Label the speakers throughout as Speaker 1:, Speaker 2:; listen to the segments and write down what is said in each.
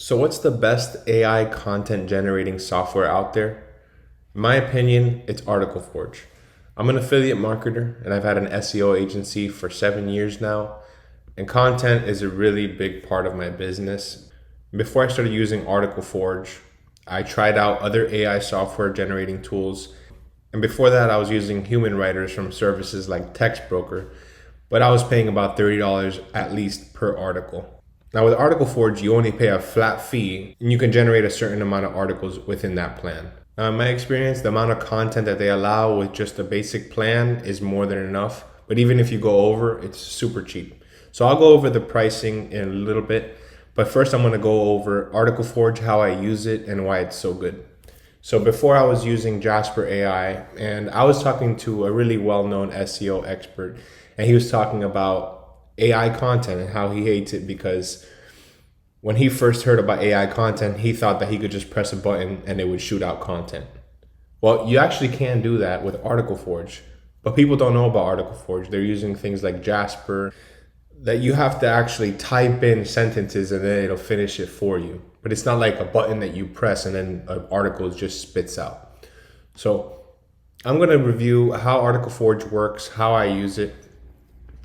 Speaker 1: So what's the best AI content generating software out there? In my opinion, it's Article Forge. I'm an affiliate marketer and I've had an SEO agency for 7 years now, and content is a really big part of my business. Before I started using Article Forge, I tried out other AI software generating tools, and before that, I was using human writers from services like TextBroker, but I was paying about $30 at least per article. Now with Article Forge, you only pay a flat fee and you can generate a certain amount of articles within that plan. Now in my experience, the amount of content that they allow with just a basic plan is more than enough. But even if you go over, it's super cheap. So I'll go over the pricing in a little bit. But first I'm gonna go over Article Forge, how I use it and why it's so good. So before I was using Jasper AI, and I was talking to a really well-known SEO expert, and he was talking about AI content and how he hates it because when he first heard about AI content, he thought that he could just press a button and it would shoot out content. Well, you actually can do that with Article Forge, but people don't know about Article Forge. They're using things like Jasper that you have to actually type in sentences and then it'll finish it for you. But it's not like a button that you press and then an article just spits out. So I'm going to review how Article Forge works, how I use it,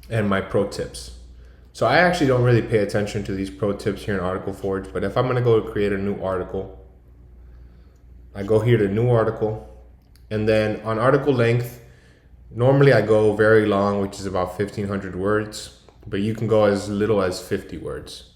Speaker 1: and my pro tips. So I actually don't really pay attention to these pro tips here in Article Forge, but if I'm going to go create a new article, I go here to new article, and then on article length, normally I go very long, which is about 1,500 words, but you can go as little as 50 words.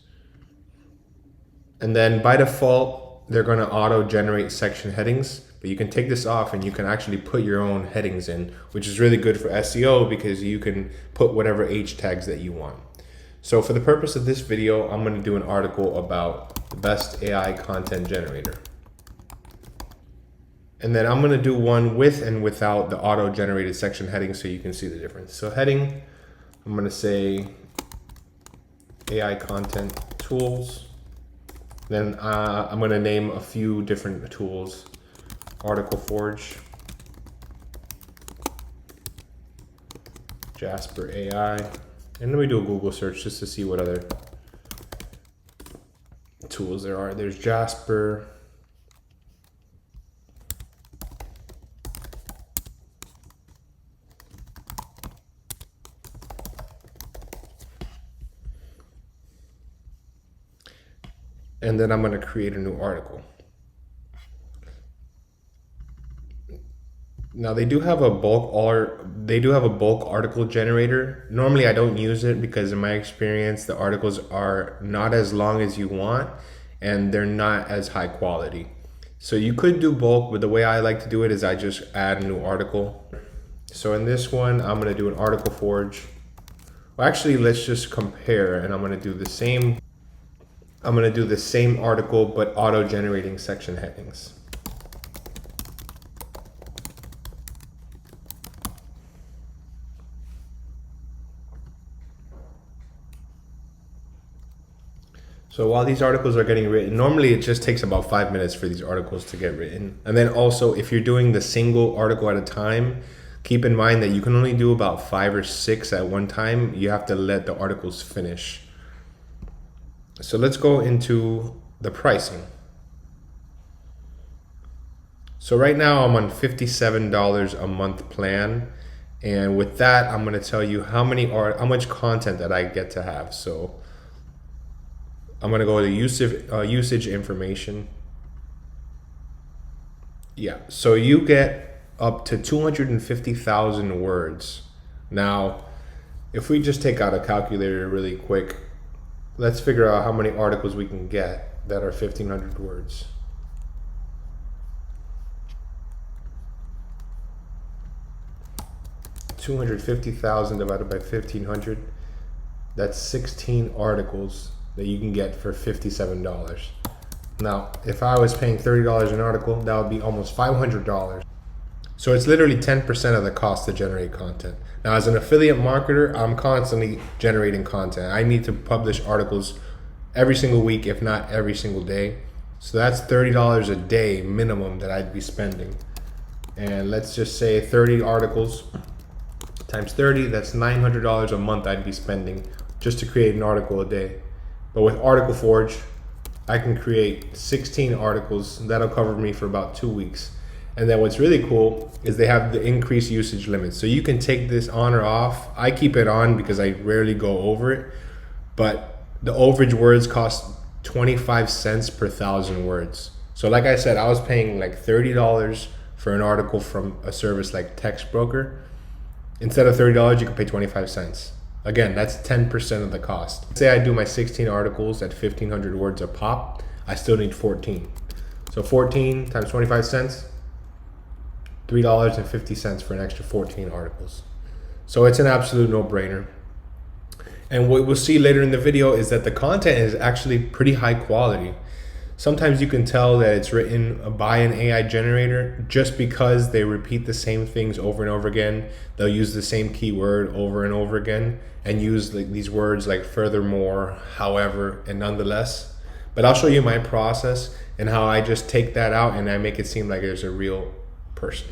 Speaker 1: And then by default, they're going to auto generate section headings, but you can take this off and you can actually put your own headings in, which is really good for SEO because you can put whatever H tags that you want. So for the purpose of this video, I'm going to do an article about the best AI content generator. And then I'm going to do one with and without the auto generated section heading so you can see the difference. So heading, I'm going to say AI content tools. Then I'm going to name a few different tools. Article Forge, Jasper AI, and then we do a Google search just to see what other tools there are. There's Jasper, and then I'm going to create a new article. Now they do have a bulk article generator. Normally I don't use it because in my experience the articles are not as long as you want and they're not as high quality. So you could do bulk, but the way I like to do it is I just add a new article. So in this one I'm going to do an Article Forge. Well, actually let's just compare, and I'm going to do the same article but auto generating section headings. So while these articles are getting written, normally it just takes about 5 minutes for these articles to get written. And then also, if you're doing the single article at a time, keep in mind that you can only do about 5 or 6 at one time. You have to let the articles finish. So let's go into the pricing. So right now I'm on $57 a month plan. And with that, I'm going to tell you how much content that I get to have. So I'm going to go to usage information. Yeah, so you get up to 250,000 words. Now, if we just take out a calculator really quick, let's figure out how many articles we can get that are 1,500 words. $250,000 divided by 1,500, that's 16 articles that you can get for $57. Now, if I was paying $30 an article, that would be almost $500. So it's literally 10% of the cost to generate content. Now, as an affiliate marketer, I'm constantly generating content. I need to publish articles every single week, if not every single day. So that's $30 a day minimum that I'd be spending. And let's just say 30 articles times 30, that's $900 a month I'd be spending just to create an article a day. But with Article Forge, I can create 16 articles. That'll cover me for about 2 weeks. And then what's really cool is they have the increased usage limit. So you can take this on or off. I keep it on because I rarely go over it. But the overage words cost 25 cents per 1,000 words. So like I said, I was paying like $30 for an article from a service like TextBroker. Instead of $30, you can pay 25 cents. Again, that's 10% of the cost. Say I do my 16 articles at 1,500 words a pop, I still need 14. So 14 times 25 cents, $3.50 for an extra 14 articles. So it's an absolute no-brainer. And what we'll see later in the video is that the content is actually pretty high quality. Sometimes you can tell that it's written by an AI generator just because they repeat the same things over and over again. They'll use the same keyword over and over again and use like these words like furthermore, however, and nonetheless. But I'll show you my process and how I just take that out and I make it seem like there's a real person.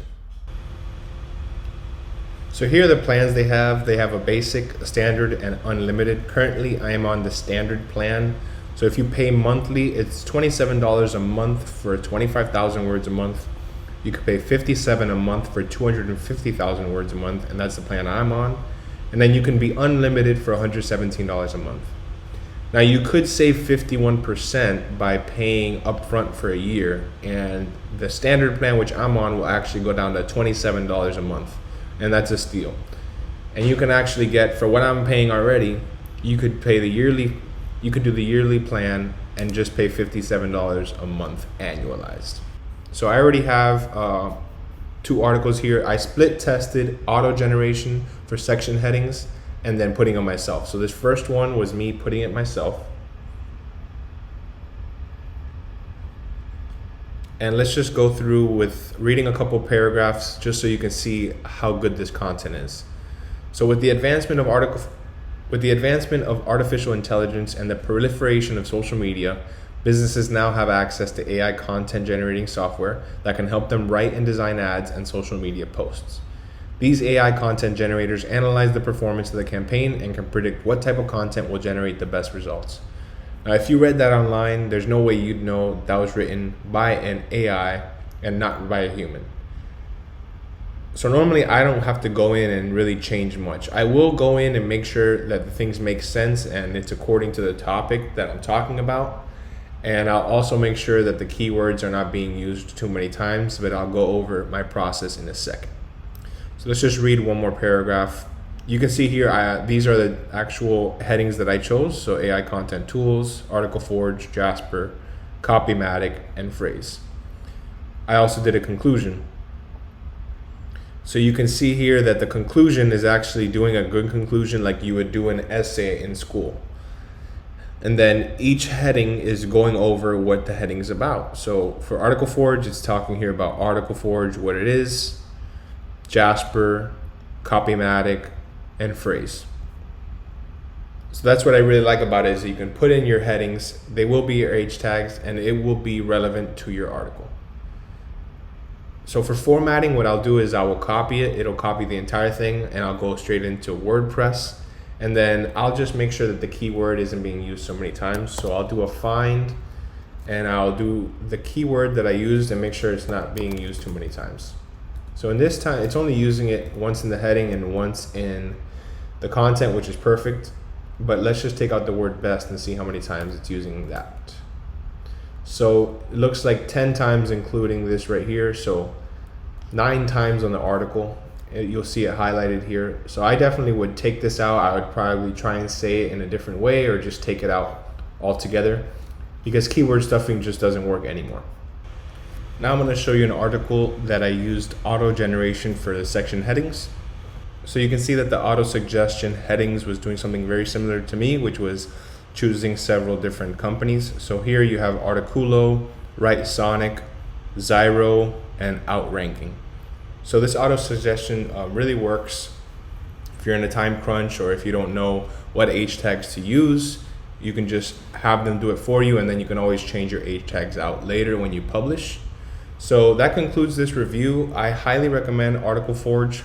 Speaker 1: So here are the plans they have. They have a basic, a standard, and unlimited. Currently, I am on the standard plan. So if you pay monthly, it's $27 a month for 25,000 words a month. You could pay $57 a month for 250,000 words a month, and that's the plan I'm on. And then you can be unlimited for $117 a month. Now you could save 51% by paying upfront for a year, and the standard plan, which I'm on, will actually go down to $27 a month, and that's a steal. And you can actually get, for what I'm paying already, you could pay the yearly. You could do the yearly plan and just pay $57 a month annualized. So I already have 2 articles here. I split tested auto generation for section headings and then putting them myself. So this first one was me putting it myself. And let's just go through with reading a couple paragraphs just so you can see how good this content is. So with the advancement of artificial intelligence and the proliferation of social media, businesses now have access to AI content generating software that can help them write and design ads and social media posts. These AI content generators analyze the performance of the campaign and can predict what type of content will generate the best results. Now, if you read that online, there's no way you'd know that was written by an AI and not by a human. So normally I don't have to go in and really change much. I will go in and make sure that the things make sense and it's according to the topic that I'm talking about. And I'll also make sure that the keywords are not being used too many times, but I'll go over my process in a second. So let's just read one more paragraph. You can see here, these are the actual headings that I chose. So AI content tools, Article Forge, Jasper, Copymatic, and Phrase. I also did a conclusion. So you can see here that the conclusion is actually doing a good conclusion like you would do an essay in school. And then each heading is going over what the heading is about. So for Article Forge, it's talking here about Article Forge, what it is, Jasper, Copymatic, and Phrase. So that's what I really like about it is that you can put in your headings, they will be your H tags, and it will be relevant to your article. So for formatting, what I'll do is I will copy it. It'll copy the entire thing and I'll go straight into WordPress. And then I'll just make sure that the keyword isn't being used so many times. So I'll do a find and I'll do the keyword that I used and make sure it's not being used too many times. So in this time, it's only using it once in the heading and once in the content, which is perfect. But let's just take out the word best and see how many times it's using that. So it looks like 10 times including this right here. So 9 times on the article. You'll see it highlighted here. So I definitely would take this out. I would probably try and say it in a different way or just take it out altogether because keyword stuffing just doesn't work anymore. Now I'm going to show you an article that I used auto generation for the section headings. So you can see that the auto suggestion headings was doing something very similar to me, which was choosing several different companies. So here you have Articulo, Writesonic, Zyro, and Outranking. So this auto suggestion really works if you're in a time crunch or if you don't know what H tags to use. You can just have them do it for you, and then you can always change your H tags out later when you publish. So that concludes this review. I highly recommend Article Forge.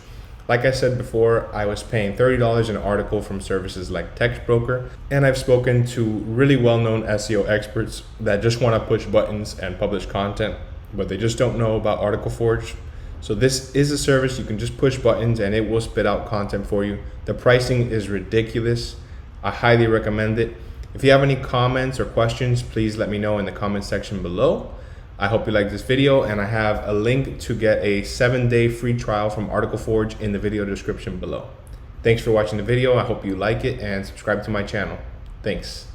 Speaker 1: Like I said before, I was paying $30 an article from services like TextBroker, and I've spoken to really well-known SEO experts that just want to push buttons and publish content, but they just don't know about Article Forge. So this is a service you can just push buttons and it will spit out content for you. The pricing is ridiculous. I highly recommend it. If you have any comments or questions, please let me know in the comment section below. I hope you liked this video, and I have a link to get a 7-day free trial from Article Forge in the video description below. Thanks for watching the video. I hope you like it and subscribe to my channel. Thanks.